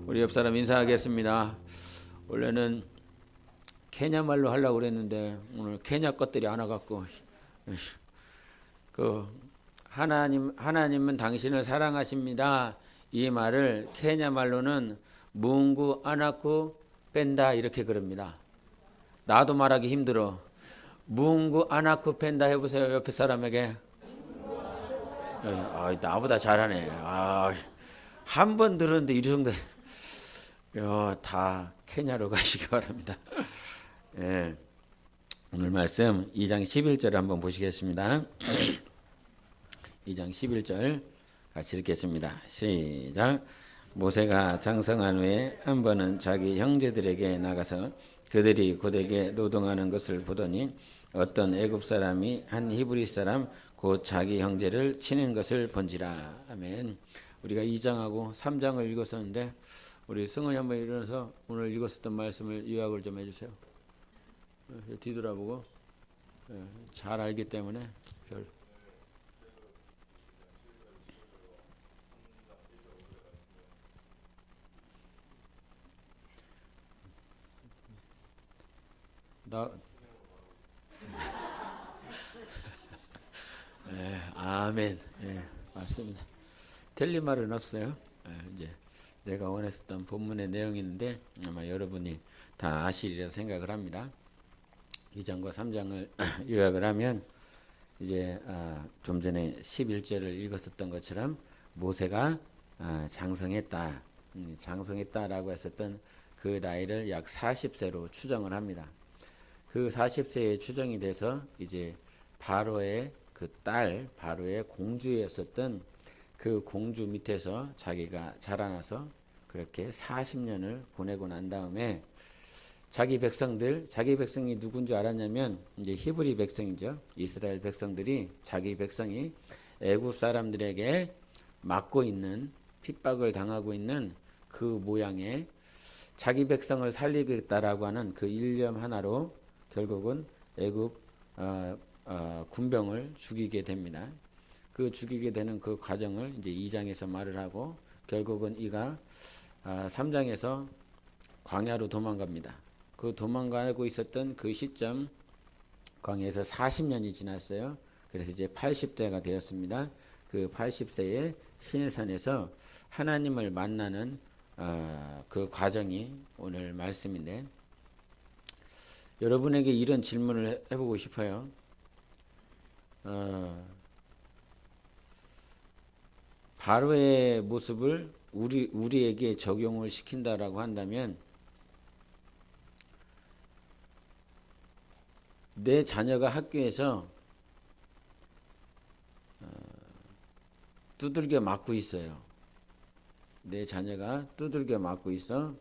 우리 옆 사람 인사하겠습니다. 원래는 케냐 말로 하려고 그랬는데 오늘 케냐 것들이 안 와갖고 그 하나님은 당신을 사랑하십니다. 이 말을 케냐 말로는 뭉구 아나쿠 뺀다 이렇게 그럽니다. 나도 말하기 힘들어. 뭉구 아나쿠 뺀다 해보세요. 옆에 사람에게. 나보다 잘하네. 한 번 들었는데 이 정도. 다 케냐로 가시기 바랍니다. 예. 오늘 말씀 2장 11절 한번 보시겠습니다. 2장 11절 같이 읽겠습니다. 시작. 모세가 장성한 후에 한 번은 자기 형제들에게 나가서 그들이 고되게 노동하는 것을 보더니 어떤 애굽 사람이 한 히브리 사람 곧 자기 형제를 치는 것을 본지라. 아멘. 우리가 2장하고 3장을 읽었었는데 우리 승원이 한번 일어나서 오늘 읽었었던 말씀을 요약을 좀 해주세요. 뒤돌아보고 잘 알기 때문에 별. 아멘. 맞습니다. 틀린 말은 없어요. 이제 내가 원했었던 본문의 내용인데 아마 여러분이 다 아시리라 생각을 합니다. 2장과 3장을 요약을 하면 이제 좀 전에 11절을 읽었었던 것처럼 모세가 장성했다라고 했었던 그 나이를 약 40세로 추정을 합니다. 그 40세에 추정이 돼서 이제 바로의 그 딸 바로의 공주였었던 그 공주 밑에서 자기가 자라나서 그렇게 40년을 보내고 난 다음에 자기 백성이 누군지 알았냐면 이제 히브리 백성이죠. 이스라엘 백성들이 자기 백성이 애굽 사람들에게 맞고 있는 핍박을 당하고 있는 그 모양의 자기 백성을 살리겠다라고 하는 그 일념 하나로 결국은 애굽 군병을 죽이게 됩니다. 그 죽이게 되는 그 과정을 이제 2장에서 말을 하고 결국은 이가 3장에서 광야로 도망갑니다. 그 도망가고 있었던 그 시점 광야에서 40년이 지났어요. 그래서 이제 80대가 되었습니다. 그 80세에 시내산에서 하나님을 만나는 그 과정이 오늘 말씀인데 여러분에게 이런 질문을 해보고 싶어요. 바로의 모습을 우리에게 적용을 시킨다라고 한다면 내 자녀가 학교에서 두들겨 맞고 있어요. 내 자녀가 두들겨 맞고 있어.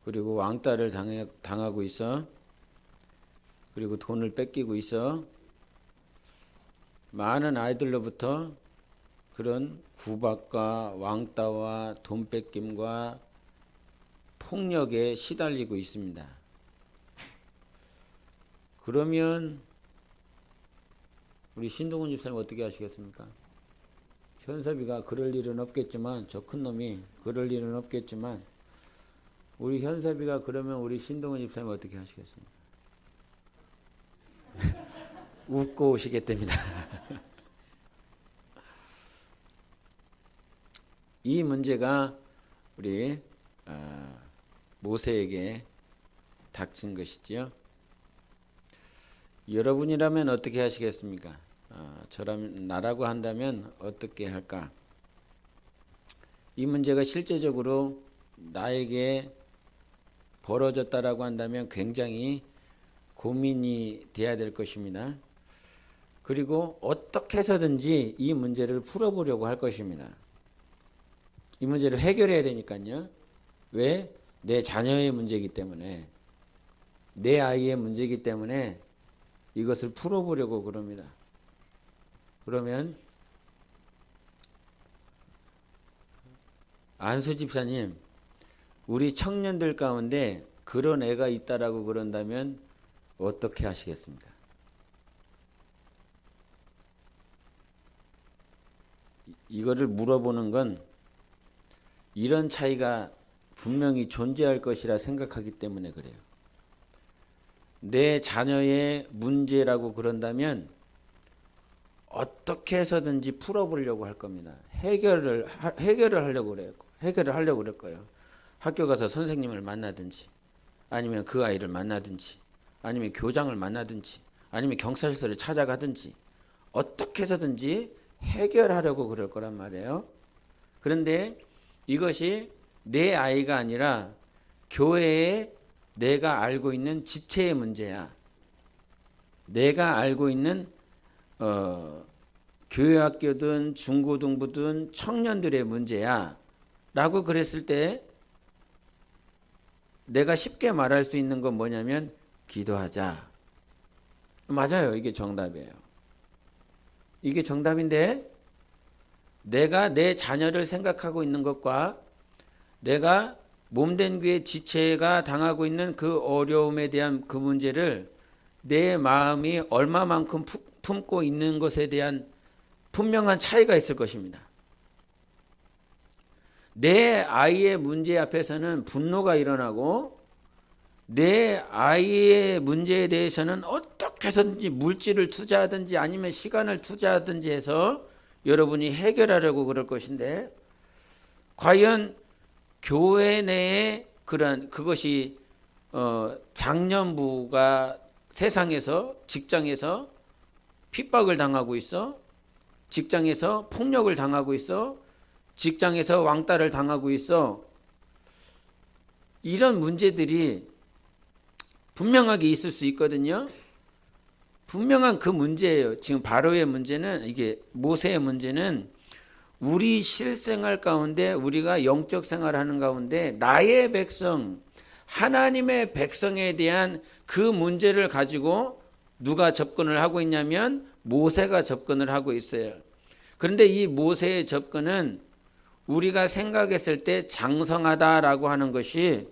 그리고 왕따를 당하고 있어. 그리고 돈을 뺏기고 있어. 많은 아이들로부터 그런 구박과 왕따와 돈 뺏김과 폭력에 시달리고 있습니다. 그러면 우리 신동훈 집사님 어떻게 하시겠습니까? 현섭이가 그럴 일은 없겠지만 저 큰 놈이 그럴 일은 없겠지만 우리 현섭이가 그러면 우리 신동훈 집사님 어떻게 하시겠습니까? 웃고 오시겠답니다. 이 문제가 우리 모세에게 닥친 것이지요. 여러분이라면 어떻게 하시겠습니까? 나라고 한다면 어떻게 할까? 이 문제가 실제적으로 나에게 벌어졌다라고 한다면 굉장히 고민이 돼야 될 것입니다. 그리고 어떻게 해서든지 이 문제를 풀어보려고 할 것입니다. 이 문제를 해결해야 되니까요. 왜? 내 자녀의 문제이기 때문에, 내 아이의 문제이기 때문에 이것을 풀어보려고 그럽니다. 그러면 안수 집사님, 우리 청년들 가운데 그런 애가 있다라고 그런다면 어떻게 하시겠습니까? 이거를 물어보는 건 이런 차이가 분명히 존재할 것이라 생각하기 때문에 그래요. 내 자녀의 문제라고 그런다면 어떻게 해서든지 풀어보려고 할 겁니다. 해결을 하려고 그래요. 해결을 하려고 그럴 거예요. 학교 가서 선생님을 만나든지, 아니면 그 아이를 만나든지, 아니면 교장을 만나든지, 아니면 경찰서를 찾아가든지, 어떻게 해서든지 해결하려고 그럴 거란 말이에요. 그런데 이것이 내 아이가 아니라 교회에 내가 알고 있는 지체의 문제야. 내가 알고 있는 교회학교든 중고등부든 청년들의 문제야 라고 그랬을 때 내가 쉽게 말할 수 있는 건 뭐냐면 기도하자. 맞아요. 이게 정답이에요. 이게 정답인데 내가 내 자녀를 생각하고 있는 것과 내가 몸된 귀의 지체가 당하고 있는 그 어려움에 대한 그 문제를 내 마음이 얼마만큼 품고 있는 것에 대한 분명한 차이가 있을 것입니다. 내 아이의 문제 앞에서는 분노가 일어나고 내 아이의 문제에 대해서는 어떻게 해서든지 물질을 투자하든지 아니면 시간을 투자하든지 해서 여러분이 해결하려고 그럴 것인데 과연 교회 내에 그것이 장년부가 세상에서 직장에서 핍박을 당하고 있어, 직장에서 폭력을 당하고 있어, 직장에서 왕따를 당하고 있어. 이런 문제들이 분명하게 있을 수 있거든요. 분명한 그 문제예요. 지금 바로의 문제는, 이게 모세의 문제는 우리 실생활 가운데, 우리가 영적 생활하는 가운데 나의 백성, 하나님의 백성에 대한 그 문제를 가지고 누가 접근을 하고 있냐면 모세가 접근을 하고 있어요. 그런데 이 모세의 접근은 우리가 생각했을 때 장성하다라고 하는 것이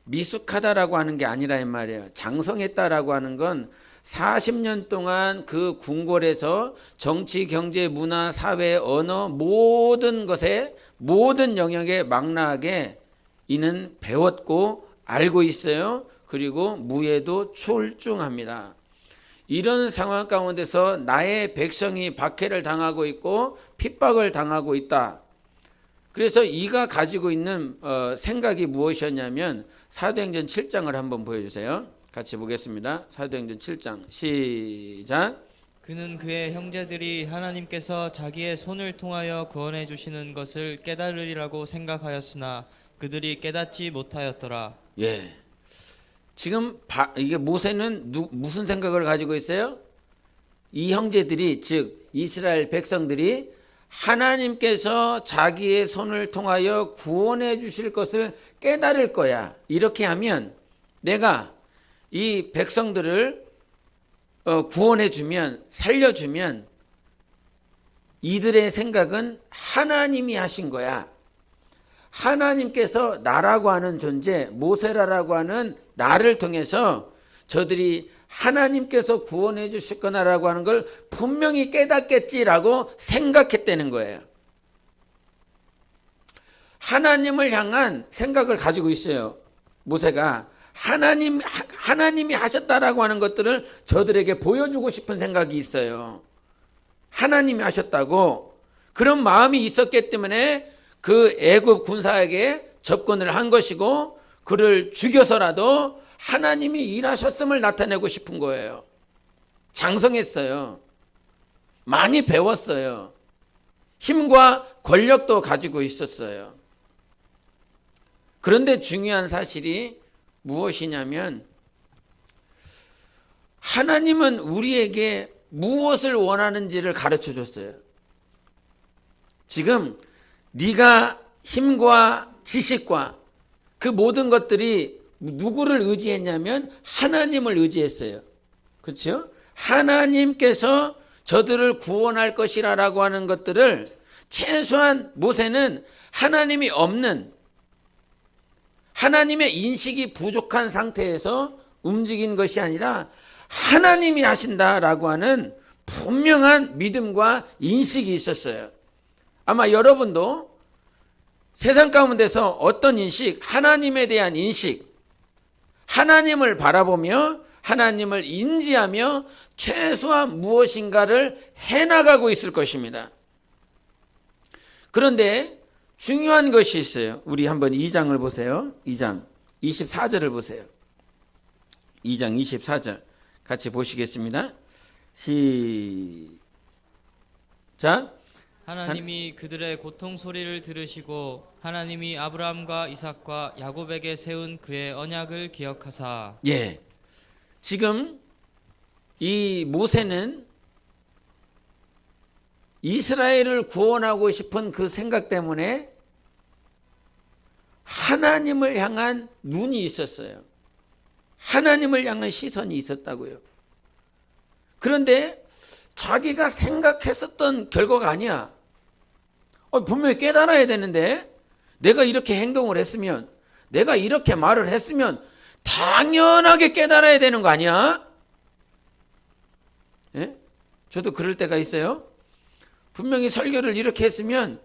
미숙하다라고 하는 게 아니라 이 말이에요. 장성했다라고 하는 건 40년 동안 그 궁궐에서 정치, 경제, 문화, 사회, 언어 모든 것에 모든 영역에 망라하게 이는 배웠고 알고 있어요. 그리고 무예도 출중합니다. 이런 상황 가운데서 나의 백성이 박해를 당하고 있고 핍박을 당하고 있다. 그래서 이가 가지고 있는 생각이 무엇이었냐면 사도행전 7장을 한번 보여주세요. 같이 보겠습니다. 사도행전 7장 시작. 그는 그의 형제들이 하나님께서 자기의 손을 통하여 구원해 주시는 것을 깨달으리라고 생각하였으나 그들이 깨닫지 못하였더라. 예. 지금 이게 모세는 무슨 생각을 가지고 있어요? 이 형제들이, 즉 이스라엘 백성들이 하나님께서 자기의 손을 통하여 구원해 주실 것을 깨달을 거야. 이렇게 하면 내가 이 백성들을 구원해 주면, 살려주면 이들의 생각은 하나님이 하신 거야. 하나님께서 나라고 하는 존재, 모세라라고 하는 나를 통해서 저들이 하나님께서 구원해 주실 거나라고 하는 걸 분명히 깨닫겠지라고 생각했다는 거예요. 하나님을 향한 생각을 가지고 있어요. 모세가 하나님이 하셨다라고 하는 것들을 저들에게 보여주고 싶은 생각이 있어요. 하나님이 하셨다고 그런 마음이 있었기 때문에 그 애굽 군사에게 접근을 한 것이고 그를 죽여서라도 하나님이 일하셨음을 나타내고 싶은 거예요. 장성했어요. 많이 배웠어요. 힘과 권력도 가지고 있었어요. 그런데 중요한 사실이 무엇이냐면 하나님은 우리에게 무엇을 원하는지를 가르쳐 줬어요. 지금 네가 힘과 지식과 그 모든 것들이 누구를 의지했냐면 하나님을 의지했어요. 그렇죠? 하나님께서 저들을 구원할 것이라고 하는 것들을 최소한 모세는 하나님이 없는, 하나님의 인식이 부족한 상태에서 움직인 것이 아니라 하나님이 하신다라고 하는 분명한 믿음과 인식이 있었어요. 아마 여러분도 세상 가운데서 어떤 인식, 하나님에 대한 인식, 하나님을 바라보며 하나님을 인지하며 최소한 무엇인가를 해나가고 있을 것입니다. 그런데 중요한 것이 있어요. 우리 한번 2장을 보세요. 2장 24절을 보세요. 2장 24절 같이 보시겠습니다. 시작. 하나님이 그들의 고통 소리를 들으시고 하나님이 아브라함과 이삭과 야곱에게 세운 그의 언약을 기억하사. 예. 지금 이 모세는 이스라엘을 구원하고 싶은 그 생각 때문에 하나님을 향한 눈이 있었어요. 하나님을 향한 시선이 있었다고요. 그런데 자기가 생각했었던 결과가 아니야. 분명히 깨달아야 되는데 내가 이렇게 행동을 했으면, 내가 이렇게 말을 했으면 당연하게 깨달아야 되는 거 아니야? 예? 저도 그럴 때가 있어요. 분명히 설교를 이렇게 했으면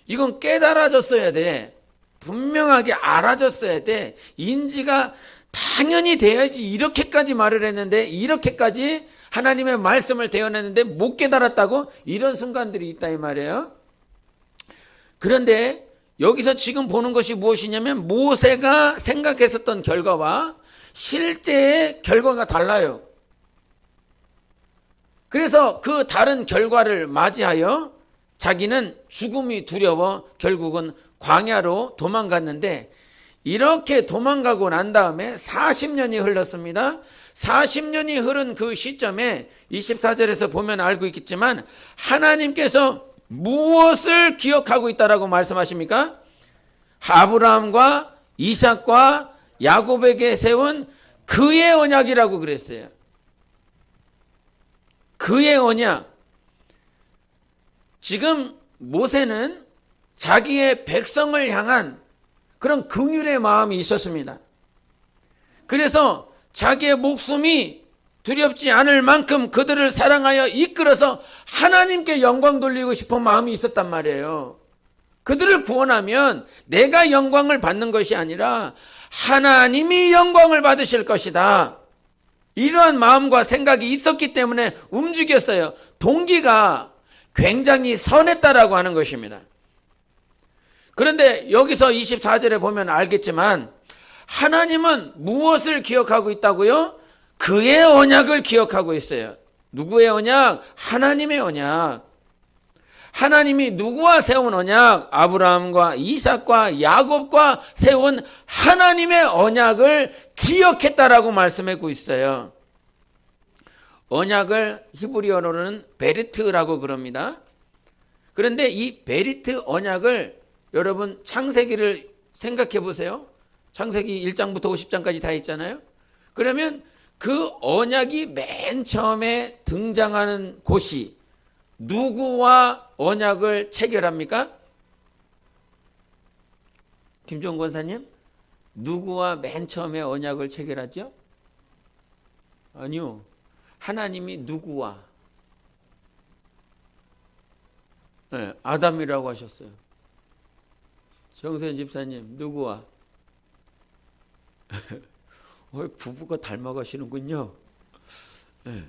이건 깨달아졌어야 돼. 분명하게 알아졌어야 돼. 인지가 당연히 돼야지. 이렇게까지 말을 했는데, 이렇게까지 하나님의 말씀을 대언했는데 못 깨달았다고? 이런 순간들이 있다 이 말이에요. 그런데 여기서 지금 보는 것이 무엇이냐면 모세가 생각했었던 결과와 실제의 결과가 달라요. 그래서 그 다른 결과를 맞이하여 자기는 죽음이 두려워 결국은 광야로 도망갔는데, 이렇게 도망가고 난 다음에 40년이 흘렀습니다. 40년이 흐른 그 시점에 24절에서 보면 알고 있겠지만 하나님께서 무엇을 기억하고 있다라고 말씀하십니까? 아브라함과 이삭과 야곱에게 세운 그의 언약이라고 그랬어요. 그의 언약. 지금 모세는 자기의 백성을 향한 그런 긍휼의 마음이 있었습니다. 그래서 자기의 목숨이 두렵지 않을 만큼 그들을 사랑하여 이끌어서 하나님께 영광 돌리고 싶은 마음이 있었단 말이에요. 그들을 구원하면 내가 영광을 받는 것이 아니라 하나님이 영광을 받으실 것이다. 이러한 마음과 생각이 있었기 때문에 움직였어요. 동기가 굉장히 선했다라고 하는 것입니다. 그런데 여기서 24절에 보면 알겠지만 하나님은 무엇을 기억하고 있다고요? 그의 언약을 기억하고 있어요. 누구의 언약? 하나님의 언약. 하나님이 누구와 세운 언약? 아브라함과 이삭과 야곱과 세운 하나님의 언약을 기억했다라고 말씀하고 있어요. 언약을 히브리어로는 베리트라고 그럽니다. 그런데 이 베리트 언약을 여러분 창세기를 생각해 보세요. 창세기 1장부터 50장까지 다 있잖아요. 그러면 그 언약이 맨 처음에 등장하는 곳이 누구와 언약을 체결합니까? 김종건 권사님, 누구와 맨 처음에 언약을 체결하죠? 아니요. 하나님이 누구와? 네, 아담이라고 하셨어요. 정선 집사님, 누구와? 부부가 닮아가시는군요. 네.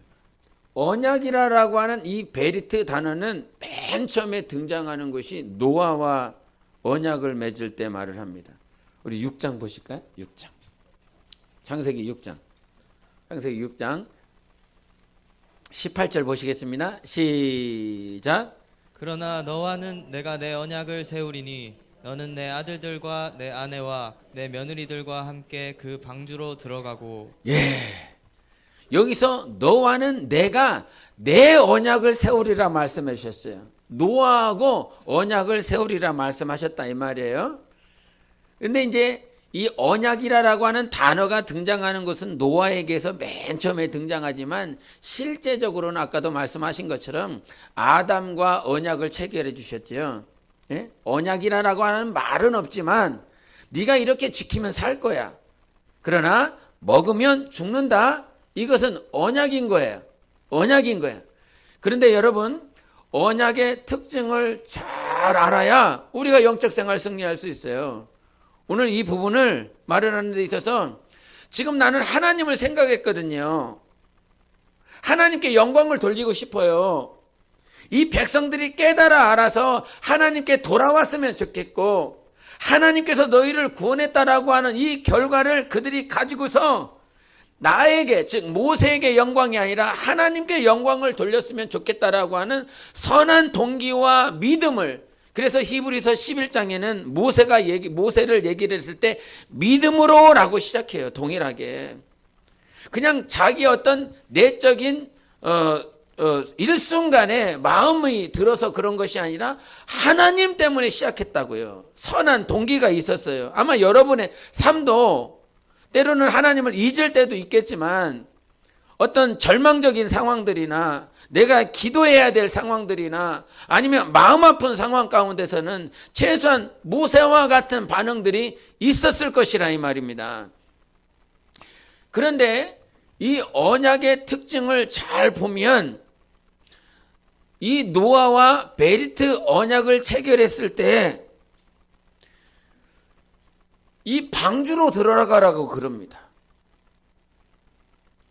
언약이라고 하는 이 베리트 단어는 맨 처음에 등장하는 것이 노아와 언약을 맺을 때 말을 합니다. 우리 6장 보실까요? 6장. 창세기 6장. 창세기 6장 18절 보시겠습니다. 시작. 그러나 너와는 내가 내 언약을 세우리니 너는 내 아들들과 내 아내와 내 며느리들과 함께 그 방주로 들어가고. 예. 여기서 너와는 내가 내 언약을 세우리라 말씀해 주셨어요. 노아하고 언약을 세우리라 말씀하셨다 이 말이에요. 그런데 이제 이 언약이라고 하는 단어가 등장하는 것은 노아에게서 맨 처음에 등장하지만 실제적으로는 아까도 말씀하신 것처럼 아담과 언약을 체결해 주셨죠. 예? 언약이라고 하는 말은 없지만 네가 이렇게 지키면 살 거야. 그러나 먹으면 죽는다. 이것은 언약인 거예요. 언약인 거예요. 그런데 여러분, 언약의 특징을 잘 잘 알아야 우리가 영적 생활 승리할 수 있어요. 오늘 이 부분을 마련하는 데 있어서 지금 나는 하나님을 생각했거든요. 하나님께 영광을 돌리고 싶어요. 이 백성들이 깨달아 알아서 하나님께 돌아왔으면 좋겠고, 하나님께서 너희를 구원했다라고 하는 이 결과를 그들이 가지고서 나에게, 즉 모세에게 영광이 아니라 하나님께 영광을 돌렸으면 좋겠다라고 하는 선한 동기와 믿음을, 그래서 히브리서 11장에는 모세를 얘기를 했을 때 믿음으로라고 시작해요. 동일하게. 그냥 자기 어떤 내적인 일순간에 마음이 들어서 그런 것이 아니라 하나님 때문에 시작했다고요. 선한 동기가 있었어요. 아마 여러분의 삶도 때로는 하나님을 잊을 때도 있겠지만, 어떤 절망적인 상황들이나 내가 기도해야 될 상황들이나 아니면 마음 아픈 상황 가운데서는 최소한 모세와 같은 반응들이 있었을 것이라 이 말입니다. 그런데 이 언약의 특징을 잘 보면, 이 노아와 베리트 언약을 체결했을 때 이 방주로 들어가라고 그럽니다.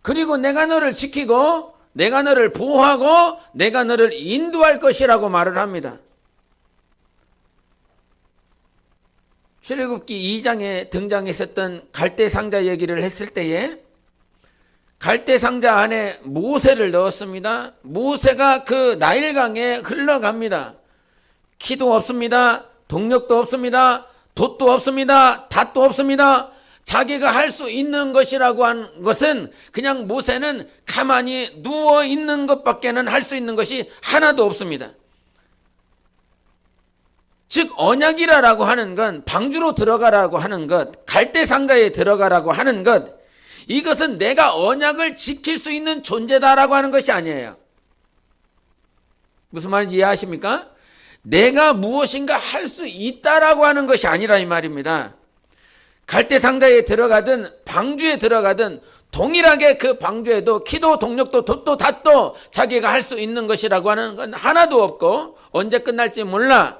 그리고 내가 너를 지키고 내가 너를 보호하고 내가 너를 인도할 것이라고 말을 합니다. 출애굽기 2장에 등장했었던 갈대 상자 얘기를 했을 때에 갈대 상자 안에 모세를 넣었습니다. 모세가 그 나일강에 흘러갑니다. 키도 없습니다. 동력도 없습니다. 돛도 없습니다. 닷도 없습니다. 자기가 할 수 있는 것이라고 하는 것은 그냥 모세는 가만히 누워 있는 것밖에는 할 수 있는 것이 하나도 없습니다. 즉 언약이라고 하는 건, 방주로 들어가라고 하는 것, 갈대 상자에 들어가라고 하는 것, 이것은 내가 언약을 지킬 수 있는 존재다라고 하는 것이 아니에요. 무슨 말인지 이해하십니까? 내가 무엇인가 할 수 있다라고 하는 것이 아니라 이 말입니다. 갈대 상자에 들어가든 방주에 들어가든 동일하게 그 방주에도 키도 동력도 돛도 닷도 자기가 할 수 있는 것이라고 하는 건 하나도 없고, 언제 끝날지 몰라,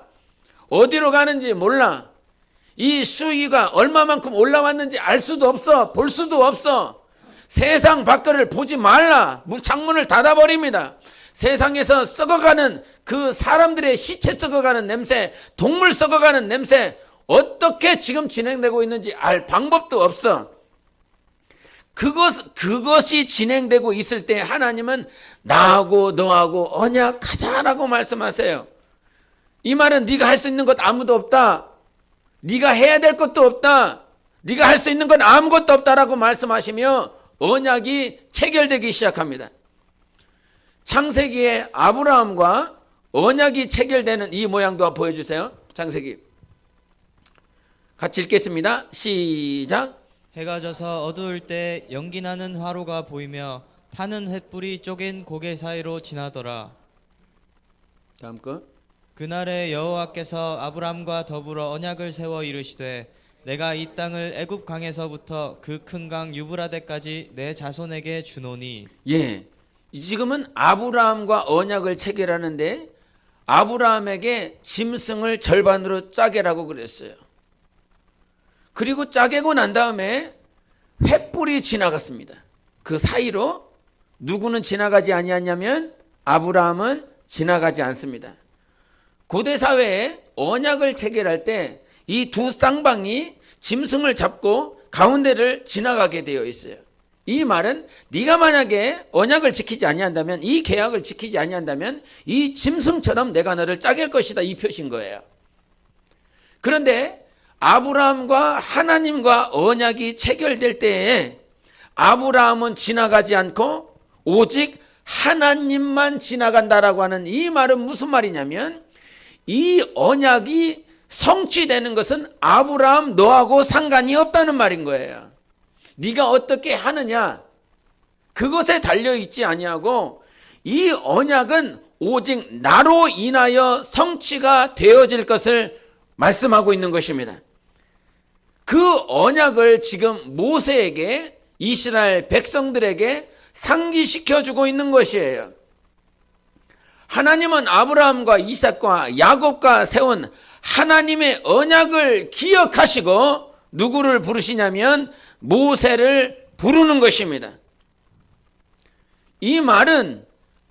어디로 가는지 몰라, 이 수위가 얼마만큼 올라왔는지 알 수도 없어, 볼 수도 없어. 세상 밖을 보지 말라, 창문을 닫아버립니다. 세상에서 썩어가는 그 사람들의 시체 썩어가는 냄새, 동물 썩어가는 냄새, 어떻게 지금 진행되고 있는지 알 방법도 없어. 그것이 진행되고 있을 때 하나님은 나하고 너하고 언약하자라고 말씀하세요. 이 말은 네가 할 수 있는 것 아무도 없다, 네가 해야 될 것도 없다, 네가 할 수 있는 건 아무것도 없다라고 말씀하시며 언약이 체결되기 시작합니다. 창세기에 아브라함과 언약이 체결되는 이 모양도 보여주세요. 창세기 같이 읽겠습니다. 시작. 해가 져서 어두울 때 연기 나는 화로가 보이며 타는 횃불이 쪼갠 고개 사이로 지나더라. 다음 거. 그날에 여호와께서 아브람과 더불어 언약을 세워 이르시되 내가 이 땅을 애굽 강에서부터 그 큰 강 유브라데까지 내 자손에게 주노니. 예, 지금은 아브라함과 언약을 체결하는데 아브라함에게 짐승을 절반으로 짜게라고 그랬어요. 그리고 짜게고 난 다음에 횃불이 지나갔습니다. 그 사이로 누구는 지나가지 아니하냐면 아브라함은 지나가지 않습니다. 고대 사회에 언약을 체결할 때 이 두 쌍방이 짐승을 잡고 가운데를 지나가게 되어 있어요. 이 말은 네가 만약에 언약을 지키지 아니한다면, 이 계약을 지키지 아니한다면 이 짐승처럼 내가 너를 짜갤 것이다, 이 표시인 거예요. 그런데 아브라함과 하나님과 언약이 체결될 때에 아브라함은 지나가지 않고 오직 하나님만 지나간다라고 하는 이 말은 무슨 말이냐면, 이 언약이 성취되는 것은 아브라함 너하고 상관이 없다는 말인 거예요. 네가 어떻게 하느냐 그것에 달려있지 아니하고 이 언약은 오직 나로 인하여 성취가 되어질 것을 말씀하고 있는 것입니다. 그 언약을 지금 모세에게, 이스라엘 백성들에게 상기시켜주고 있는 것이에요. 하나님은 아브라함과 이삭과 야곱과 세운 하나님의 언약을 기억하시고 누구를 부르시냐면 모세를 부르는 것입니다. 이 말은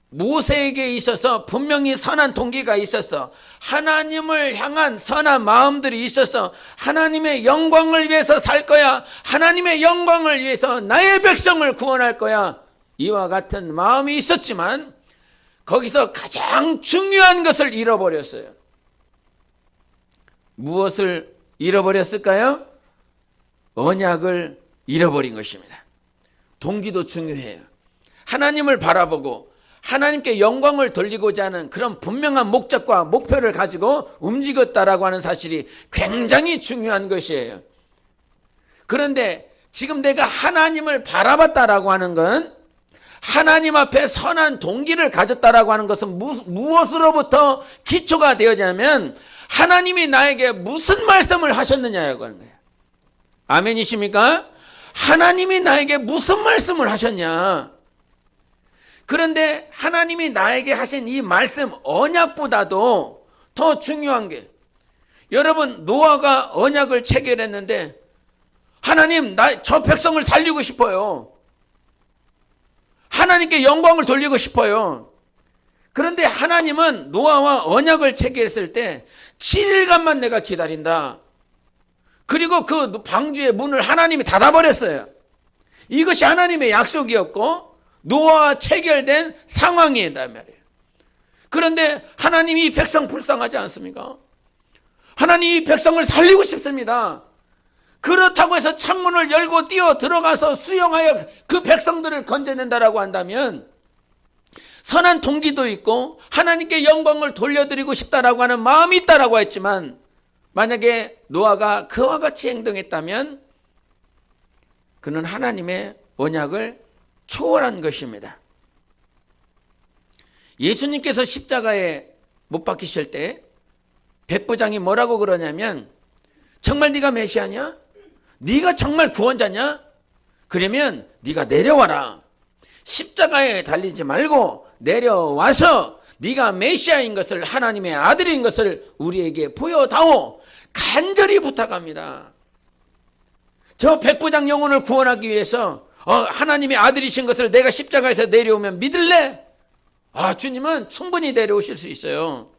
모세에게 있어서 분명히 선한 동기가 있어서 하나님을 향한 선한 마음들이 있어서 하나님의 영광을 위해서 살 거야. 하나님의 영광을 위해서 나의 백성을 구원할 거야. 이와 같은 마음이 있었지만 거기서 가장 중요한 것을 잃어버렸어요. 무엇을 잃어버렸을까요? 언약을 잃어버린 것입니다. 동기도 중요해요. 하나님을 바라보고 하나님께 영광을 돌리고자 하는 그런 분명한 목적과 목표를 가지고 움직였다라고 하는 사실이 굉장히 중요한 것이에요. 그런데 지금 내가 하나님을 바라봤다라고 하는 건 하나님 앞에 선한 동기를 가졌다라고 하는 것은 무엇으로부터 기초가 되어지냐면 하나님이 나에게 무슨 말씀을 하셨느냐라고 하는 거예요. 아멘이십니까? 하나님이 나에게 무슨 말씀을 하셨냐. 그런데 하나님이 나에게 하신 이 말씀 언약보다도 더 중요한 게, 여러분 노아가 언약을 체결했는데 하나님 저 백성을 살리고 싶어요. 하나님께 영광을 돌리고 싶어요. 그런데 하나님은 노아와 언약을 체결했을 때 7일간만 내가 기다린다. 그리고 그 방주의 문을 하나님이 닫아버렸어요. 이것이 하나님의 약속이었고 노아와 체결된 상황이란 말이에요. 그런데 하나님이 이 백성 불쌍하지 않습니까? 하나님 이 백성을 살리고 싶습니다. 그렇다고 해서 창문을 열고 뛰어 들어가서 수용하여 그 백성들을 건져낸다라고 한다면 선한 동기도 있고 하나님께 영광을 돌려드리고 싶다라고 하는 마음이 있다라고 했지만, 만약에 노아가 그와 같이 행동했다면 그는 하나님의 언약을 초월한 것입니다. 예수님께서 십자가에 못 박히실 때 백부장이 뭐라고 그러냐면, 정말 네가 메시아냐? 네가 정말 구원자냐? 그러면 네가 내려와라. 십자가에 달리지 말고 내려와서 네가 메시아인 것을, 하나님의 아들인 것을 우리에게 보여다오. 간절히 부탁합니다. 저 백부장 영혼을 구원하기 위해서 하나님의 아들이신 것을 내가 십자가에서 내려오면 믿을래? 주님은 충분히 내려오실 수 있어요.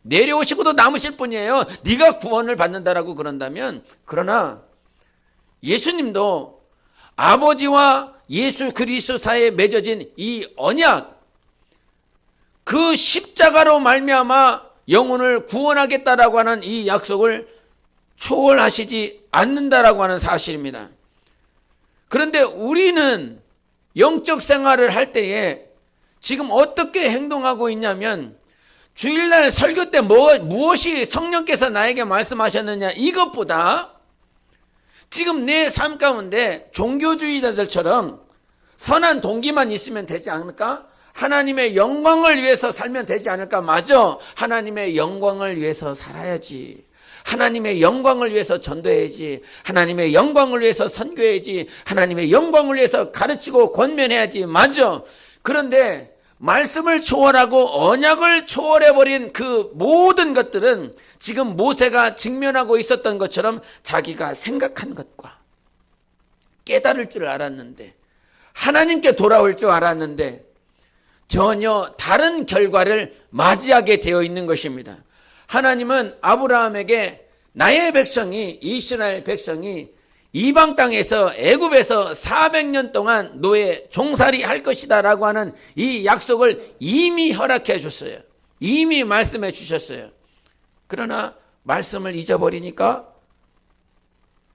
내려오시고도 남으실 분이에요. 네가 구원을 받는다라고 그런다면. 그러나 예수님도 아버지와 예수 그리스도 사이에 맺어진 이 언약, 그 십자가로 말미암아 영혼을 구원하겠다라고 하는 이 약속을 초월하시지 않는다라고 하는 사실입니다. 그런데 우리는 영적 생활을 할 때에 지금 어떻게 행동하고 있냐면, 주일날 설교 때 무엇이 성령께서 나에게 말씀하셨느냐, 이것보다 지금 내 삶 가운데 종교주의자들처럼 선한 동기만 있으면 되지 않을까? 하나님의 영광을 위해서 살면 되지 않을까? 맞아. 하나님의 영광을 위해서 살아야지. 하나님의 영광을 위해서 전도해야지. 하나님의 영광을 위해서 선교해야지. 하나님의 영광을 위해서 가르치고 권면해야지. 맞아. 그런데 말씀을 초월하고 언약을 초월해버린 그 모든 것들은 지금 모세가 직면하고 있었던 것처럼 자기가 생각한 것과 깨달을 줄 알았는데, 하나님께 돌아올 줄 알았는데 전혀 다른 결과를 맞이하게 되어 있는 것입니다. 하나님은 아브라함에게 나의 백성이, 이스라엘 백성이 이방 땅에서 애굽에서 400년 동안 노예 종살이 할 것이다 라고 하는 이 약속을 이미 허락해 줬어요. 이미 말씀해 주셨어요. 그러나 말씀을 잊어버리니까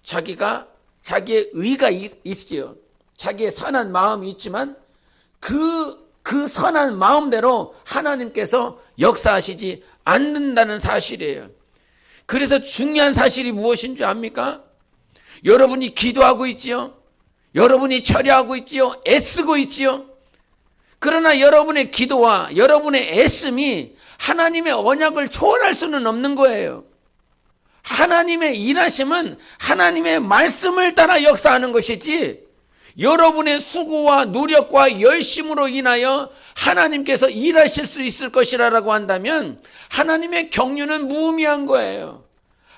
자기의 의가 있지요. 자기의 선한 마음이 있지만 그 선한 마음대로 하나님께서 역사하시지 않는다는 사실이에요. 그래서 중요한 사실이 무엇인 줄 압니까? 여러분이 기도하고 있지요. 여러분이 처리하고 있지요. 애쓰고 있지요. 그러나 여러분의 기도와 여러분의 애씀이 하나님의 언약을 초월할 수는 없는 거예요. 하나님의 일하심은 하나님의 말씀을 따라 역사하는 것이지, 여러분의 수고와 노력과 열심으로 인하여 하나님께서 일하실 수 있을 것이라고 한다면 하나님의 경륜은 무의미한 거예요.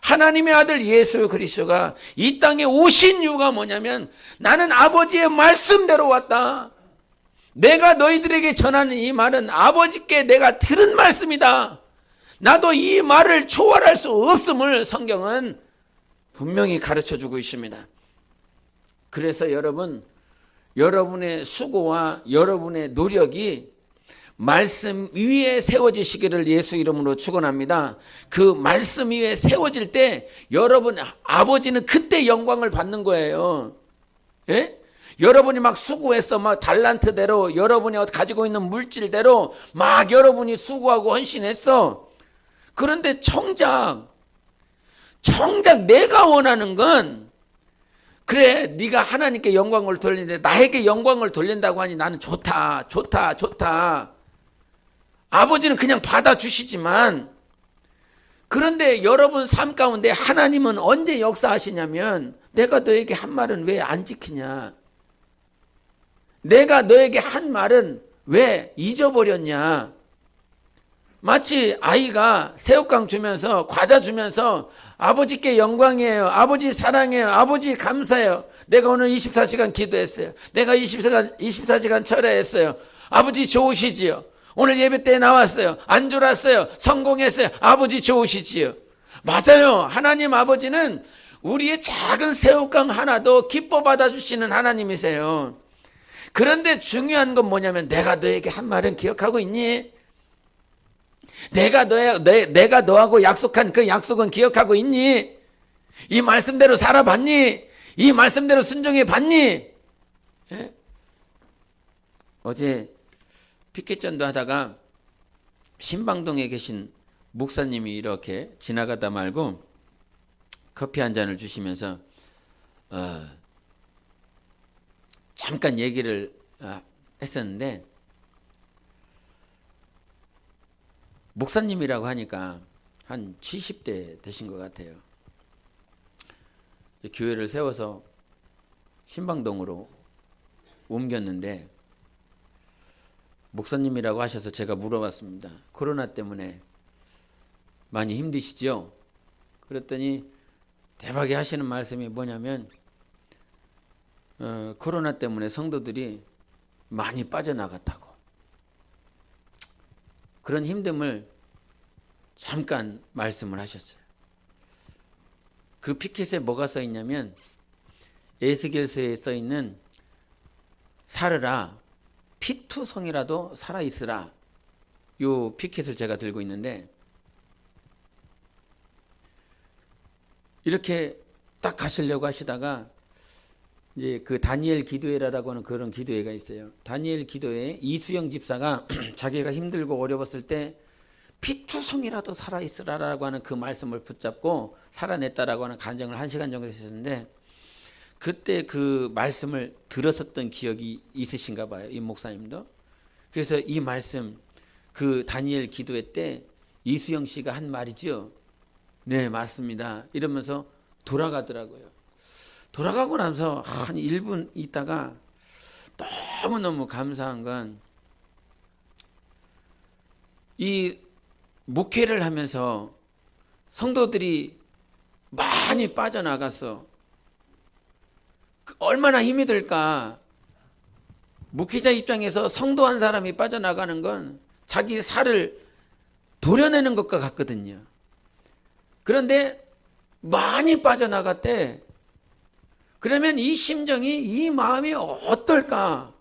하나님의 아들 예수 그리스도가 이 땅에 오신 이유가 뭐냐면 나는 아버지의 말씀대로 왔다. 내가 너희들에게 전하는 이 말은 아버지께 내가 들은 말씀이다. 나도 이 말을 초월할 수 없음을 성경은 분명히 가르쳐주고 있습니다. 그래서 여러분의 수고와 여러분의 노력이 말씀 위에 세워지시기를 예수 이름으로 축원합니다. 그 말씀 위에 세워질 때 여러분 아버지는 그때 영광을 받는 거예요. 예? 여러분이 막 수고해서 막 달란트대로 여러분이 가지고 있는 물질대로 막 여러분이 수고하고 헌신했어. 그런데 정작 내가 원하는 건 그래 네가 하나님께 영광을 돌리는데 나에게 영광을 돌린다고 하니 나는 좋다. 아버지는 그냥 받아주시지만 그런데 여러분 삶 가운데 하나님은 언제 역사하시냐면 내가 너에게 한 말은 왜 안 지키냐? 내가 너에게 한 말은 왜 잊어버렸냐? 마치 아이가 새우깡 주면서 과자 주면서 아버지께 영광이에요. 아버지 사랑해요. 아버지 감사해요. 내가 오늘 24시간 기도했어요. 내가 24시간 철회했어요. 아버지 좋으시지요. 오늘 예배 때 나왔어요. 안 졸았어요. 성공했어요. 아버지 좋으시지요. 맞아요. 하나님 아버지는 우리의 작은 새우깡 하나도 기뻐 받아주시는 하나님이세요. 그런데 중요한 건 뭐냐면 내가 너에게 한 말은 기억하고 있니? 내가 너하고 약속한 그 약속은 기억하고 있니? 이 말씀대로 살아봤니? 이 말씀대로 순종해 봤니? 예? 어제 피켓전도 하다가 신방동에 계신 목사님이 이렇게 지나가다 말고 커피 한 잔을 주시면서 잠깐 얘기를 했었는데 목사님이라고 하니까 한 70대 되신 것 같아요. 교회를 세워서 신방동으로 옮겼는데 목사님이라고 하셔서 제가 물어봤습니다. 코로나 때문에 많이 힘드시죠? 그랬더니 대박이 하시는 말씀이 뭐냐면 코로나 때문에 성도들이 많이 빠져나갔다고. 그런 힘듦을 잠깐 말씀을 하셨어요. 그 피켓에 뭐가 써 있냐면 에스겔서에 써 있는 살으라 피투성이라도 살아있으라. 요 피켓을 제가 들고 있는데 이렇게 딱 가시려고 하시다가 이제 그 다니엘 기도회라고 하는 그런 기도회가 있어요. 다니엘 기도회 이수영 집사가 자기가 힘들고 어려웠을 때 피투성이라도 살아있으라라고 하는 그 말씀을 붙잡고 살아냈다라고 하는 간증을 1시간 정도 했었는데 그때 그 말씀을 들었었던 기억이 있으신가 봐요. 이 목사님도. 그래서 이 말씀 그 다니엘 기도회 때 이수영 씨가 한 말이죠. 네, 맞습니다. 이러면서 돌아가더라고요. 돌아가고 나서 한 1분 있다가 너무너무 감사한 건 이 목회를 하면서 성도들이 많이 빠져나갔어. 얼마나 힘이 들까. 목회자 입장에서 성도 한 사람이 빠져나가는 건 자기 살을 도려내는 것과 같거든요. 그런데 많이 빠져나갔대. 그러면 이 심정이, 이 마음이 어떨까?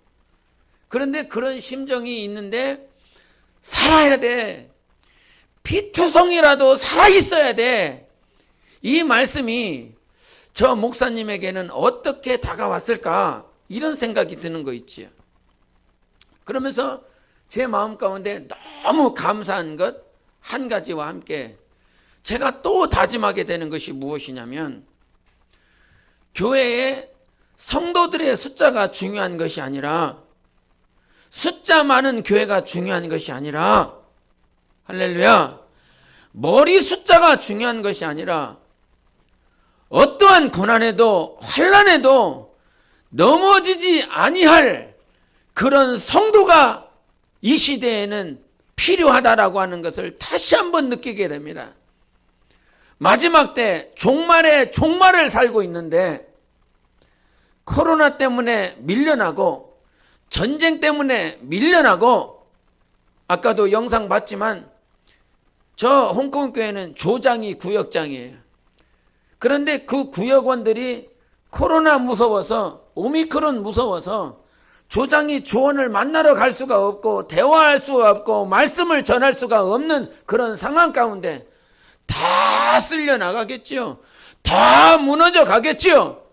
그런데 그런 심정이 있는데 살아야 돼. 피투성이라도 살아있어야 돼. 이 말씀이 저 목사님에게는 어떻게 다가왔을까? 이런 생각이 드는 거 있지요. 그러면서 제 마음 가운데 너무 감사한 것 한 가지와 함께 제가 또 다짐하게 되는 것이 무엇이냐면 교회에 성도들의 숫자가 중요한 것이 아니라 숫자 많은 교회가 중요한 것이 아니라 할렐루야 머리 숫자가 중요한 것이 아니라 어떠한 고난에도 환난에도 넘어지지 아니할 그런 성도가 이 시대에는 필요하다라고 하는 것을 다시 한번 느끼게 됩니다. 마지막 때 종말의 종말을 살고 있는데 코로나 때문에 밀려나고 전쟁 때문에 밀려나고, 아까도 영상 봤지만 저 홍콩 교회는 조장이 구역장이에요. 그런데 그 구역원들이 코로나 무서워서, 오미크론 무서워서 조장이 조원을 만나러 갈 수가 없고 대화할 수가 없고 말씀을 전할 수가 없는 그런 상황 가운데 다 쓸려 나가겠지요. 다 무너져 가겠지요.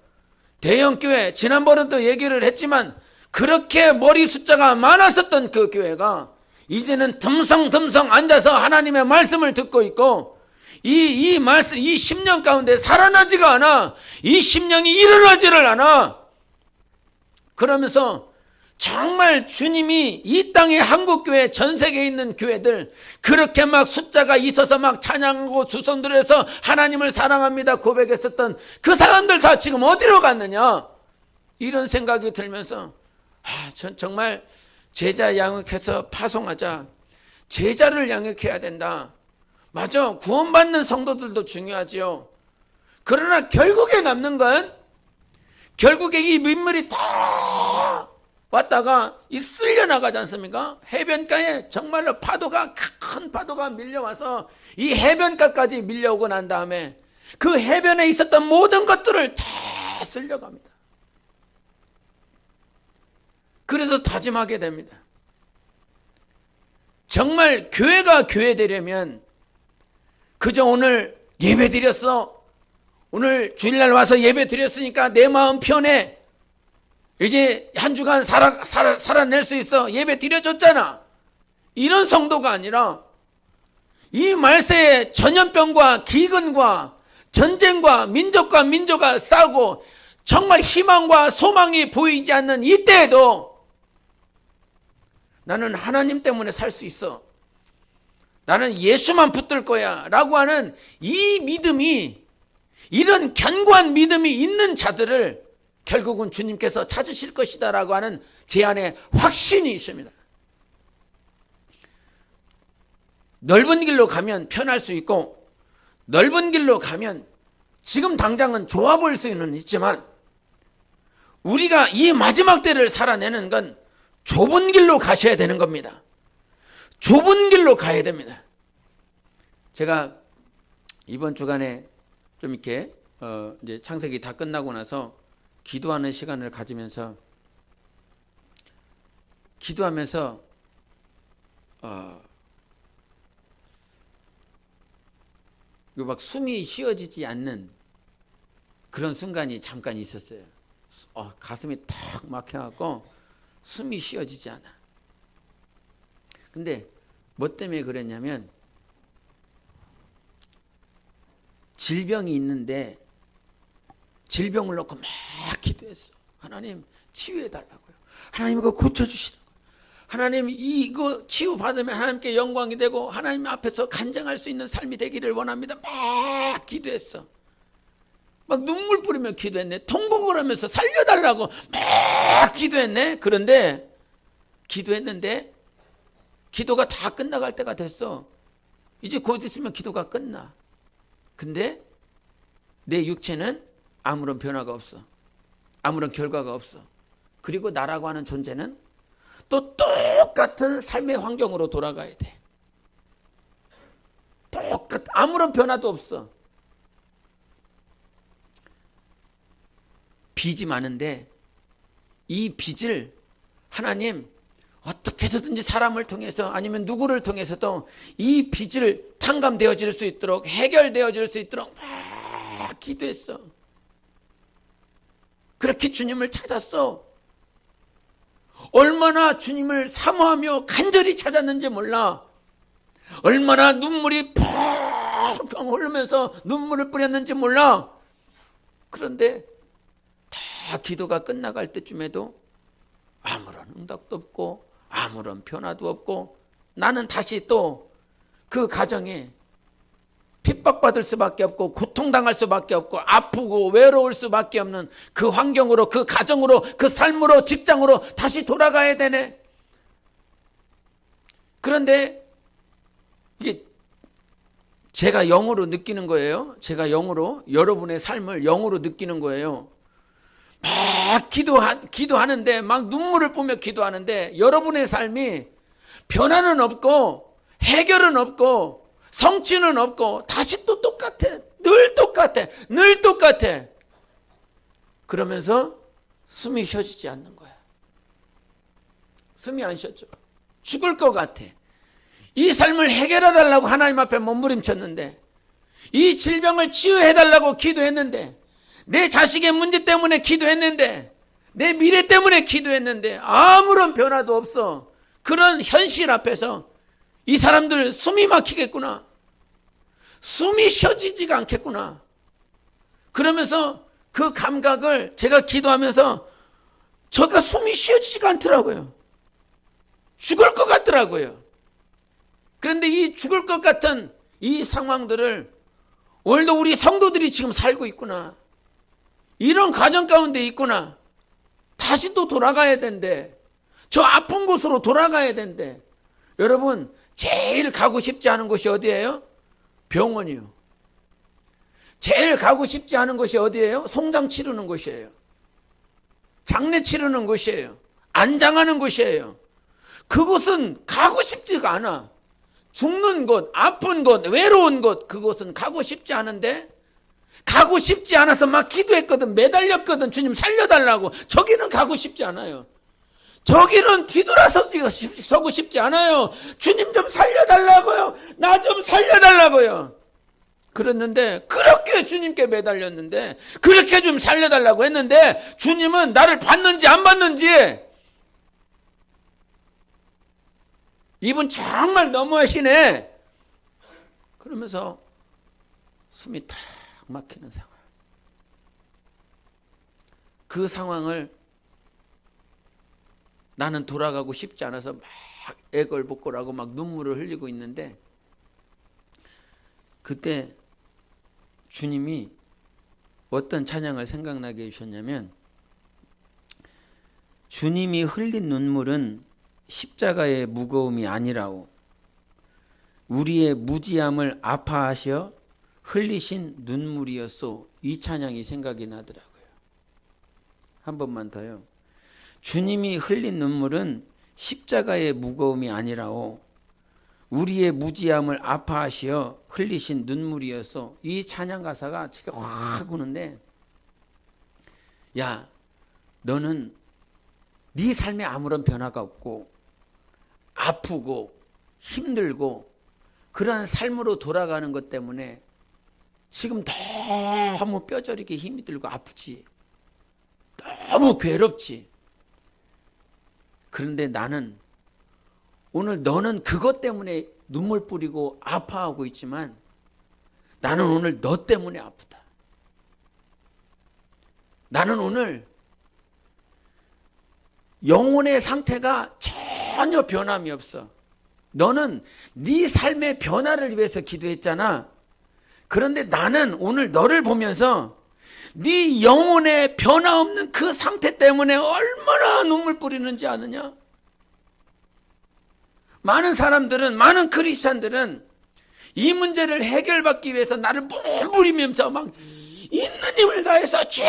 대형교회, 지난번에도 얘기를 했지만 그렇게 머리 숫자가 많았었던 그 교회가 이제는 듬성듬성 앉아서 하나님의 말씀을 듣고 있고, 이 말씀, 이 10년 가운데 살아나지가 않아. 이 10년이 일어나지를 않아. 그러면서 정말 주님이 이 땅의 한국교회, 전 세계에 있는 교회들 그렇게 막 숫자가 있어서 막 찬양하고 주선들에서 하나님을 사랑합니다 고백했었던 그 사람들 다 지금 어디로 갔느냐, 이런 생각이 들면서 전 정말 제자 양육해서 파송하자. 제자를 양육해야 된다. 맞아, 구원받는 성도들도 중요하지요. 그러나 결국에 남는 건, 결국에 이 민물이 다 왔다가 이 쓸려 나가지 않습니까? 해변가에 정말로 파도가, 큰 파도가 밀려와서 이 해변가까지 밀려오고 난 다음에 그 해변에 있었던 모든 것들을 다 쓸려갑니다. 그래서 다짐하게 됩니다. 정말 교회가 교회 되려면 그저 오늘 예배 드렸어, 오늘 주일날 와서 예배 드렸으니까 내 마음 편해, 이제 한 주간 살아낼 수 있어, 예배 드려줬잖아, 이런 성도가 아니라 이 말세에 전염병과 기근과 전쟁과 민족과 민족가 싸우고 정말 희망과 소망이 보이지 않는 이때에도 나는 하나님 때문에 살 수 있어, 나는 예수만 붙들 거야 라고 하는 이 믿음이, 이런 견고한 믿음이 있는 자들을 결국은 주님께서 찾으실 것이다 라고 하는 제 안에 확신이 있습니다. 넓은 길로 가면 편할 수 있고, 넓은 길로 가면 지금 당장은 좋아 보일 수는 있지만, 우리가 이 마지막 때를 살아내는 건 좁은 길로 가셔야 되는 겁니다. 좁은 길로 가야 됩니다. 제가 이번 주간에 좀 이렇게 이제 창세기 다 끝나고 나서 기도하는 시간을 가지면서 기도하면서 막 숨이 쉬어지지 않는 그런 순간이 잠깐 있었어요. 가슴이 탁 막혀갖고 숨이 쉬어지지 않아. 근데 뭐 때문에 그랬냐면, 질병이 있는데 질병을 놓고 막 기도했어. 하나님 치유해달라고요. 하나님 이거 고쳐주시라고요. 하나님 이거 치유받으면 하나님께 영광이 되고 하나님 앞에서 간증할 수 있는 삶이 되기를 원합니다. 막 기도했어. 막 눈물 뿌리며 기도했네. 통곡을 하면서 살려달라고 막 기도했네. 그런데 기도했는데 기도가 다 끝나갈 때가 됐어. 이제 곧 있으면 기도가 끝나. 근데 내 육체는 아무런 변화가 없어. 아무런 결과가 없어. 그리고 나라고 하는 존재는 또 똑같은 삶의 환경으로 돌아가야 돼. 아무런 변화도 없어. 빚이 많은데 이 빚을 하나님 어떻게 해서든지 사람을 통해서 아니면 누구를 통해서도 이 빚을 탕감되어질 수 있도록, 해결되어질 수 있도록 막 기도했어. 그렇게 주님을 찾았어. 얼마나 주님을 사모하며 간절히 찾았는지 몰라. 얼마나 눈물이 펑펑 흐르면서 눈물을 뿌렸는지 몰라. 그런데 다 기도가 끝나갈 때쯤에도 아무런 응답도 없고 아무런 변화도 없고, 나는 다시 또 그 가정에 핍박받을 수밖에 없고 고통당할 수밖에 없고 아프고 외로울 수밖에 없는 그 환경으로, 그 가정으로, 그 삶으로, 직장으로 다시 돌아가야 되네. 그런데 이게 제가 영으로 느끼는 거예요. 제가 영으로, 여러분의 삶을 영으로 느끼는 거예요. 막 기도하는데, 막 눈물을 뿌며 기도하는데 여러분의 삶이 변화는 없고 해결은 없고 성취는 없고 다시 또 똑같아. 늘 똑같아. 늘 똑같아. 그러면서 숨이 쉬어지지 않는 거야. 숨이 안 쉬어져. 죽을 것 같아. 이 삶을 해결해달라고 하나님 앞에 몸부림쳤는데, 이 질병을 치유해달라고 기도했는데, 내 자식의 문제 때문에 기도했는데, 내 미래 때문에 기도했는데 아무런 변화도 없어. 그런 현실 앞에서 이 사람들 숨이 막히겠구나. 숨이 쉬어지지가 않겠구나. 그러면서 그 감각을 제가 기도하면서 저가 숨이 쉬어지지가 않더라고요. 죽을 것 같더라고요. 그런데 이 죽을 것 같은 이 상황들을 오늘도 우리 성도들이 지금 살고 있구나. 이런 가정 가운데 있구나. 다시 또 돌아가야 된대. 저 아픈 곳으로 돌아가야 된대. 여러분, 제일 가고 싶지 않은 곳이 어디예요? 병원이요. 제일 가고 싶지 않은 곳이 어디예요? 송장 치르는 곳이에요. 장례 치르는 곳이에요. 안장하는 곳이에요. 그곳은 가고 싶지가 않아. 죽는 곳, 아픈 곳, 외로운 곳, 그곳은 가고 싶지 않은데, 가고 싶지 않아서 막 기도했거든. 매달렸거든. 주님 살려달라고. 저기는 가고 싶지 않아요. 저기는 뒤돌아서고 싶지 않아요. 주님 좀 살려달라고요. 나 좀 살려달라고요. 그랬는데, 그렇게 주님께 매달렸는데, 그렇게 좀 살려달라고 했는데, 주님은 나를 받는지 안 받는지, 이분 정말 너무하시네. 그러면서 숨이 탁 막히는 상황. 그 상황을 나는 돌아가고 싶지 않아서 막 애걸복걸하고 막 눈물을 흘리고 있는데, 그때 주님이 어떤 찬양을 생각나게 해주셨냐면, 주님이 흘린 눈물은 십자가의 무거움이 아니라오. 우리의 무지함을 아파하셔 흘리신 눈물이었소. 이 찬양이 생각이 나더라고요. 한 번만 더요. 주님이 흘린 눈물은 십자가의 무거움이 아니라오. 우리의 무지함을 아파하시어 흘리신 눈물이었소. 이 찬양 가사가 제가 확 오는데, 야, 너는 네 삶에 아무런 변화가 없고 아프고 힘들고 그러한 삶으로 돌아가는 것 때문에 지금 너무 뼈저리게 힘이 들고 아프지. 너무 괴롭지. 그런데 나는 오늘 너는 그것 때문에 눈물 뿌리고 아파하고 있지만 나는 오늘 너 때문에 아프다. 나는 오늘 영혼의 상태가 전혀 변함이 없어. 너는 네 삶의 변화를 위해서 기도했잖아. 그런데 나는 오늘 너를 보면서 네 영혼의 변화없는 그 상태 때문에 얼마나 눈물 뿌리는지 아느냐? 많은 사람들은, 많은 크리스찬들은 이 문제를 해결받기 위해서 나를 몸부리면서 막 있는 힘을 다해서 주여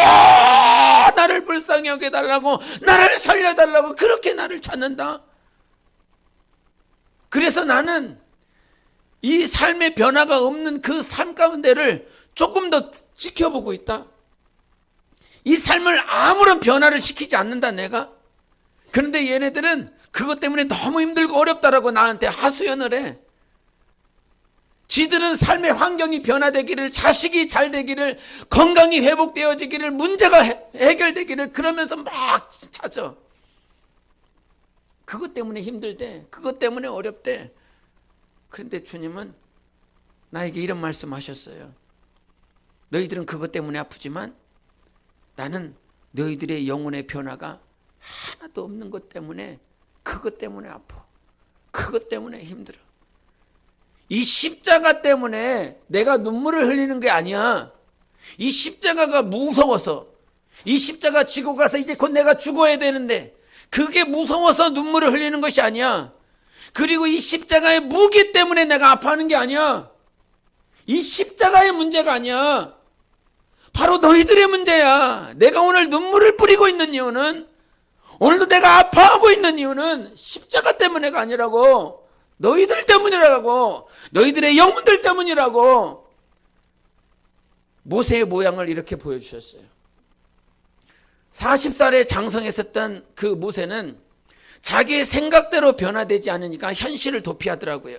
나를 불쌍히 여겨달라고, 나를 살려달라고 그렇게 나를 찾는다. 그래서 나는 이 삶의 변화가 없는 그 삶 가운데를 조금 더 지켜보고 있다. 이 삶을 아무런 변화를 시키지 않는다 내가. 그런데 얘네들은 그것 때문에 너무 힘들고 어렵다라고 나한테 하소연을 해. 지들은 삶의 환경이 변화되기를, 자식이 잘 되기를, 건강이 회복되어지기를, 문제가 해결되기를 그러면서 막 찾아. 그것 때문에 힘들대. 그것 때문에 어렵대. 그런데 주님은 나에게 이런 말씀하셨어요. 너희들은 그것 때문에 아프지만 나는 너희들의 영혼의 변화가 하나도 없는 것 때문에, 그것 때문에 아파. 그것 때문에 힘들어. 이 십자가 때문에 내가 눈물을 흘리는 게 아니야. 이 십자가가 무서워서, 이 십자가 지고 가서 이제 곧 내가 죽어야 되는데 그게 무서워서 눈물을 흘리는 것이 아니야. 그리고 이 십자가의 무기 때문에 내가 아파하는 게 아니야. 이 십자가의 문제가 아니야. 바로 너희들의 문제야. 내가 오늘 눈물을 뿌리고 있는 이유는, 오늘도 내가 아파하고 있는 이유는 십자가 때문에가 아니라고. 너희들 때문이라고. 너희들의 영혼들 때문이라고. 모세의 모양을 이렇게 보여주셨어요. 40살에 장성했었던 그 모세는 자기의 생각대로 변화되지 않으니까 현실을 도피하더라고요.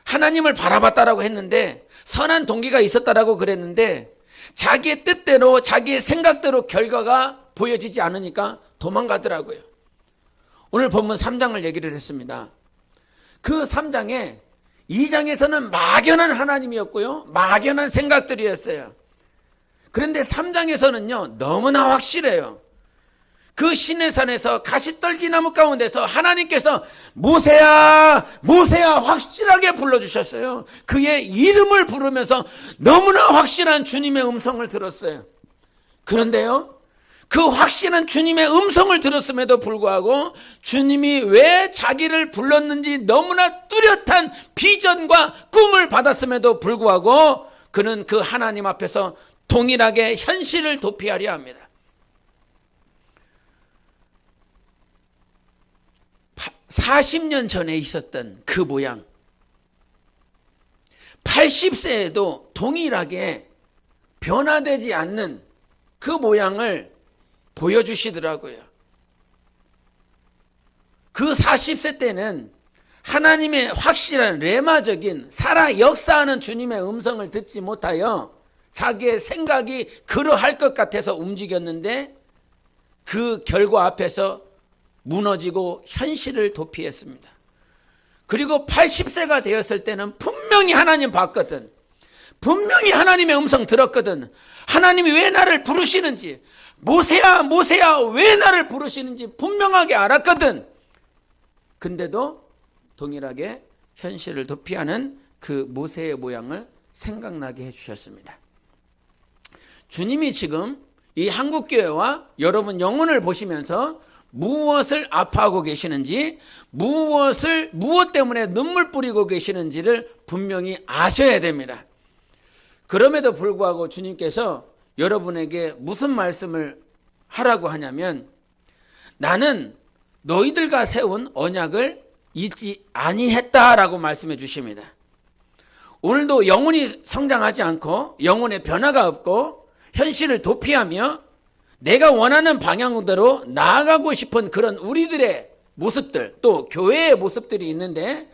하나님을 바라봤다라고 했는데, 선한 동기가 있었다라고 그랬는데, 자기의 뜻대로 자기의 생각대로 결과가 보여지지 않으니까 도망가더라고요. 오늘 본문 3장을 얘기를 했습니다. 그 3장에 2장에서는 막연한 하나님이었고요, 막연한 생각들이었어요. 그런데 3장에서는요 너무나 확실해요. 그 시내산에서 가시떨기나무 가운데서 하나님께서 모세야 모세야 확실하게 불러주셨어요. 그의 이름을 부르면서 너무나 확실한 주님의 음성을 들었어요. 그런데요, 그 확실한 주님의 음성을 들었음에도 불구하고 주님이 왜 자기를 불렀는지 너무나 뚜렷한 비전과 꿈을 받았음에도 불구하고 그는 그 하나님 앞에서 동일하게 현실을 도피하려 합니다. 40년 전에 있었던 그 모양, 80세에도 동일하게 변화되지 않는 그 모양을 보여주시더라고요. 그 40세 때는 하나님의 확실한 레마적인 살아 역사하는 주님의 음성을 듣지 못하여 자기의 생각이 그러할 것 같아서 움직였는데 그 결과 앞에서 무너지고 현실을 도피했습니다. 그리고 80세가 되었을 때는 분명히 하나님 봤거든. 분명히 하나님의 음성 들었거든. 하나님이 왜 나를 부르시는지, 모세야 모세야 왜 나를 부르시는지 분명하게 알았거든. 근데도 동일하게 현실을 도피하는 그 모세의 모양을 생각나게 해주셨습니다. 주님이 지금 이 한국교회와 여러분 영혼을 보시면서 무엇을 아파하고 계시는지, 무엇 때문에 눈물 뿌리고 계시는지를 분명히 아셔야 됩니다. 그럼에도 불구하고 주님께서 여러분에게 무슨 말씀을 하라고 하냐면, 나는 너희들과 세운 언약을 잊지 아니했다라고 말씀해 주십니다. 오늘도 영혼이 성장하지 않고 영혼의 변화가 없고 현실을 도피하며 내가 원하는 방향대로 나아가고 싶은 그런 우리들의 모습들, 또 교회의 모습들이 있는데,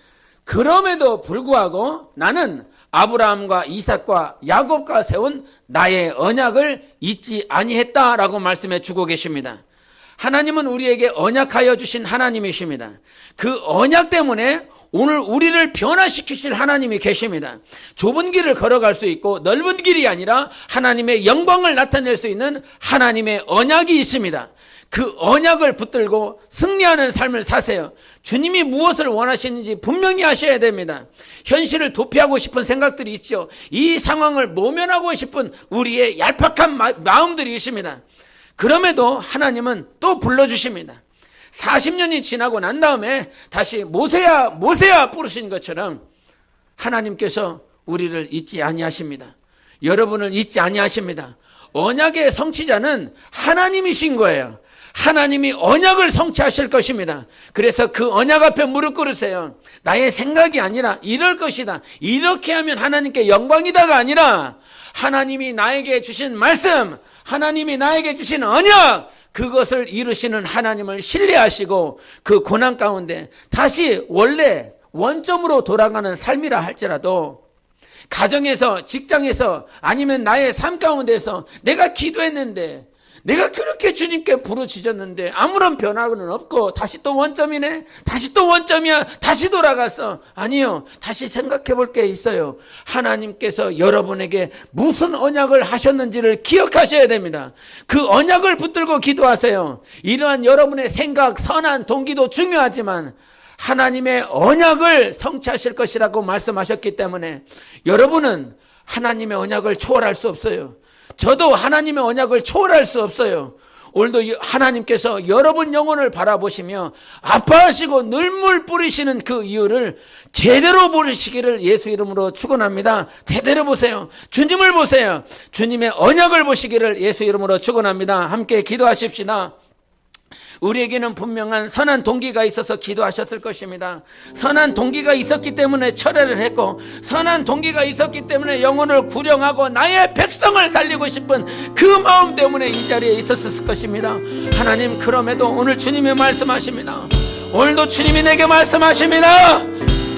그럼에도 불구하고 나는 아브라함과 이삭과 야곱과 세운 나의 언약을 잊지 아니했다라고 말씀해 주고 계십니다. 하나님은 우리에게 언약하여 주신 하나님이십니다. 그 언약 때문에 오늘 우리를 변화시키실 하나님이 계십니다. 좁은 길을 걸어갈 수 있고 넓은 길이 아니라 하나님의 영광을 나타낼 수 있는 하나님의 언약이 있습니다. 그 언약을 붙들고 승리하는 삶을 사세요. 주님이 무엇을 원하시는지 분명히 아셔야 됩니다. 현실을 도피하고 싶은 생각들이 있죠. 이 상황을 모면하고 싶은 우리의 얄팍한 마음들이 있습니다. 그럼에도 하나님은 또 불러주십니다. 40년이 지나고 난 다음에 다시 모세야 모세야 부르신 것처럼 하나님께서 우리를 잊지 아니하십니다. 여러분을 잊지 아니하십니다. 언약의 성취자는 하나님이신 거예요. 하나님이 언약을 성취하실 것입니다. 그래서 그 언약 앞에 무릎 꿇으세요. 나의 생각이 아니라 이럴 것이다, 이렇게 하면 하나님께 영광이다가 아니라 하나님이 나에게 주신 말씀, 하나님이 나에게 주신 언약, 그것을 이루시는 하나님을 신뢰하시고 그 고난 가운데 다시 원래 원점으로 돌아가는 삶이라 할지라도, 가정에서, 직장에서, 아니면 나의 삶 가운데서 내가 기도했는데, 내가 그렇게 주님께 부르짖었는데 아무런 변화는 없고 다시 또 원점이네, 다시 또 원점이야, 다시 돌아갔어. 아니요, 다시 생각해 볼 게 있어요. 하나님께서 여러분에게 무슨 언약을 하셨는지를 기억하셔야 됩니다. 그 언약을 붙들고 기도하세요. 이러한 여러분의 생각, 선한 동기도 중요하지만 하나님의 언약을 성취하실 것이라고 말씀하셨기 때문에 여러분은 하나님의 언약을 초월할 수 없어요. 저도 하나님의 언약을 초월할 수 없어요. 오늘도 하나님께서 여러분 영혼을 바라보시며 아파하시고 눈물 뿌리시는 그 이유를 제대로 보시기를 예수 이름으로 축원합니다. 제대로 보세요. 주님을 보세요. 주님의 언약을 보시기를 예수 이름으로 축원합니다. 함께 기도하십시다. 우리에게는 분명한 선한 동기가 있어서 기도하셨을 것입니다. 선한 동기가 있었기 때문에 철회를 했고, 선한 동기가 있었기 때문에 영혼을 구령하고 나의 백성을 살리고 싶은 그 마음 때문에 이 자리에 있었을 것입니다. 하나님, 그럼에도 오늘 주님이 말씀하십니다. 오늘도 주님이 내게 말씀하십니다.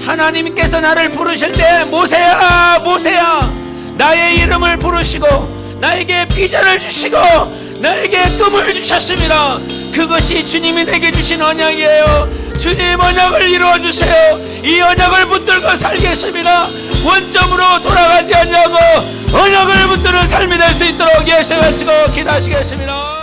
하나님께서 나를 부르실 때 모세야 모세야 나의 이름을 부르시고 나에게 비전을 주시고 나에게 꿈을 주셨습니다. 그것이 주님이 내게 주신 언약이에요. 주님 언약을 이루어주세요. 이 언약을 붙들고 살겠습니다. 원점으로 돌아가지 않냐고 언약을 붙드는 삶이 될 수 있도록 예수 외치고 기도하시겠습니다.